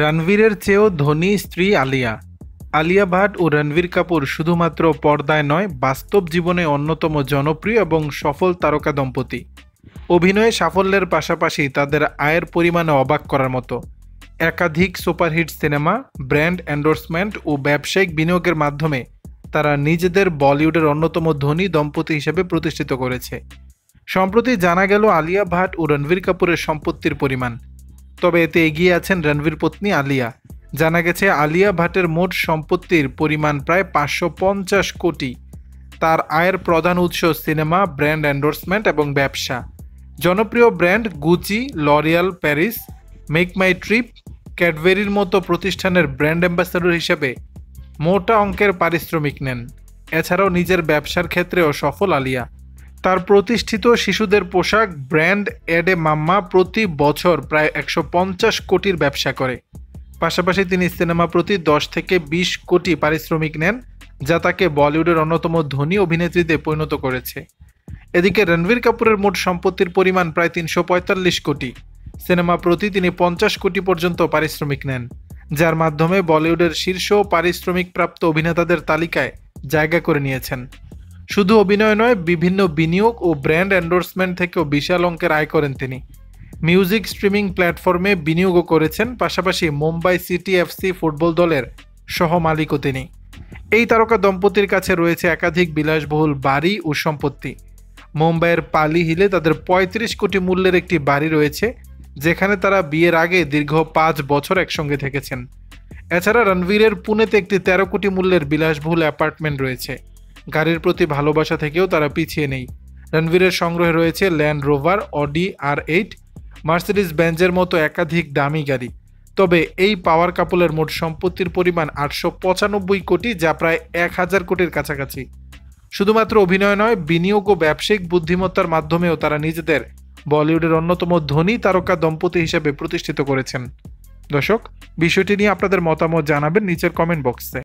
রণবীরের চেয়েও ধনী স্ত্রী আলিয়া। আলিয়া ভাট ও রণবীর কাপুর শুধুমাত্র পর্দায় নয়, বাস্তব জীবনে অন্যতম জনপ্রিয় এবং সফল তারকা দম্পতি। অভিনয়ে সাফল্যের পাশাপাশি তাদের আয়ের পরিমাণে অবাক করার মতো। একাধিক সুপারহিট সিনেমা, ব্র্যান্ড এন্ডোর্সমেন্ট ও ব্যবসায়িক বিনিয়োগের মাধ্যমে তারা নিজেদের বলিউডের অন্যতম ধনী দম্পতি হিসেবে প্রতিষ্ঠিত করেছে। সম্প্রতি জানা গেল আলিয়া ভাট ও রণবীর কাপুরের সম্পত্তির পরিমাণ। তবে এতে এগিয়ে আছেন রণবীর পত্নী আলিয়া। জানা গেছে আলিয়া ভাটের মোট সম্পত্তির পরিমাণ প্রায় 550 কোটি। তার আয়ের প্রধান উৎস সিনেমা, ব্র্যান্ড এন্ডোর্সমেন্ট এবং ব্যবসা। জনপ্রিয় brand Gucci, L'Oreal Paris, Make My Trip, ক্যাডবেরির মতো প্রতিষ্ঠানের ব্র্যান্ড অ্যাম্বাসেডর হিসেবে মোটা অঙ্কের পারিশ্রমিক নেন। এছাড়াও নিজের ব্যবসার ক্ষেত্রেও সফল আলিয়া। তার প্রতিষ্ঠিত শিশুদের পোশাক ব্র্যান্ড এডে মাম্মা প্রতি বছর প্রায় 150 কোটির ব্যবসা করে। পাশাপাশি তিনি সিনেমা প্রতি 10 থেকে 20 কোটি পারিশ্রমিক নেন, যা তাকে বলিউডের অন্যতম ধনী অভিনেত্রীতে পরিণত করেছে। এদিকে রণবীর কাপুরের মোট সম্পত্তির পরিমাণ প্রায় 345 কোটি। সিনেমা প্রতি তিনি 50 কোটি পর্যন্ত পারিশ্রমিক নেন, যার মাধ্যমে বলিউডের শীর্ষ পারিশ্রমিকপ্রাপ্ত অভিনেতাদের তালিকায় জায়গা করে নিয়েছেন। শুধু অভিনয় নয়, বিভিন্ন বিনিয়োগ ও ব্র্যান্ড এন্ডোর্সমেন্ট থেকেও বিশাল অঙ্কের আয় করেন তিনি। মিউজিক স্ট্রিমিং প্ল্যাটফর্মে বিনিয়োগও করেছেন। পাশাপাশি মুম্বাই সিটি এফসি ফুটবল দলের সহ মালিকও তিনি। এই তারকা দম্পতির কাছে রয়েছে একাধিক বিলাসবহুল বাড়ি ও সম্পত্তি। মুম্বাইয়ের পালি হিলে তাদের 35 কোটি মূল্যের একটি বাড়ি রয়েছে, যেখানে তারা বিয়ের আগে দীর্ঘ 5 বছর একসঙ্গে থেকেছেন। এছাড়া রণবীরের পুনেতে একটি 13 কোটি মূল্যের বিলাসবহুল অ্যাপার্টমেন্ট রয়েছে। গাড়ির প্রতি ভালোবাসা থেকেও তারা পিছিয়ে নেই। রণবীরের সংগ্রহে রয়েছে Land Rover, Audi R8, Mercedes বেঞ্জের মতো একাধিক দামি গাড়ি। তবে এই পাওয়ার কাপলের মোট সম্পত্তির পরিমাণ 895 কোটি, যা প্রায় 1000 কোটির কাছাকাছি। শুধুমাত্র অভিনয় নয়, বিনিয়োগ ও ব্যবসায়িক বুদ্ধিমত্তার মাধ্যমেও তারা নিজেদের বলিউডের অন্যতম ধনী তারকা দম্পতি হিসেবে প্রতিষ্ঠিত করেছেন। দর্শক, বিষয়টি নিয়ে আপনাদের মতামত জানাবেন নিচের কমেন্ট বক্সে।